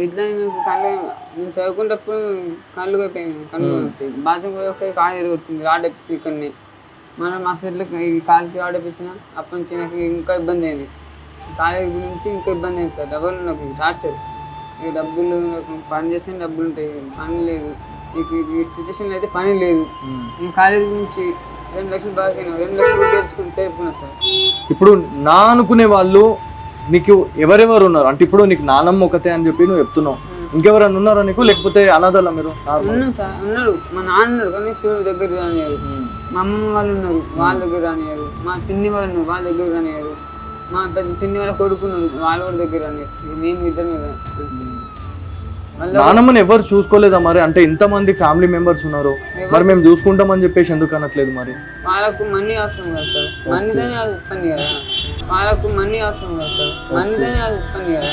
ఇట్లా మీకు కళ్ళు నేను చదువుకునేటప్పుడు కళ్ళు అయిపోయాయి, కళ్ళు వస్తాయి. బాత్రూమ్ పోయి ఒకసారి కాలు ఎరగొట్టింది రాడ్ ఎప్పించి ఇక్కడనే. మనం హాస్పిటల్కి ఈ కాలుకి రాడ్ ఎప్పించిన అప్పటి నుంచి నాకు ఇంకా ఇబ్బంది అయింది. కాలేజీ గురించి ఇంకా ఇబ్బంది అయింది సార్. డబ్బులు నాకు టార్చర్. ఈ డబ్బులు నాకు పని చేస్తే డబ్బులు ఉంటాయి, పని లేదు. నీకు ఈ సిచ్యువేషన్లో అయితే పని లేదు. నేను కాలేజీ నుంచి 2 లక్షలు బాగా 2 లక్షలు తెలుసుకుని తెలుపుకున్నా సార్. ఇప్పుడు నా అనుకునే వాళ్ళు నీకు ఎవరెవరు ఉన్నారు అంటే ఇప్పుడు నీకు నానమ్మ ఒకతే అని చెప్పి నువ్వు చెప్తున్నావు, ఇంకెవరన్నా ఉన్నారా నీకు, లేకపోతే అనాథాలా మీరు? ఉన్నాం సార్, ఉన్నారు. మా నాన్న ఉన్నారు కానీ చూడు దగ్గర రానియారు. మా అమ్మమ్మ వాళ్ళు ఉన్నారు, వాళ్ళ దగ్గర రానియారు. మా పిన్ని వాళ్ళు ఉన్నారు, వాళ్ళ దగ్గర రానియారు. మా పెద్ద పిన్ని వాళ్ళ కొడుకున్నారు, వాళ్ళ వాళ్ళ దగ్గర రానియారు. మేము ఇద్దరు మీద నానమ్మని ఎవరు చూసుకోలేదా మరి? అంటే ఇంతమంది ఫ్యామిలీ మెంబర్స్ ఉన్నారు, మరి మేము చూసుకుంటామని చెప్పేసి ఎందుకు అనట్లేదు మరి? వాళ్ళకు మనీ అవసరం కదా సార్, మనీతోనే అది ఇబ్బంది కదా. వాళ్ళకు మనీ అవసరం కదా సార్, మనీతోనే అది ఇబ్బంది కదా.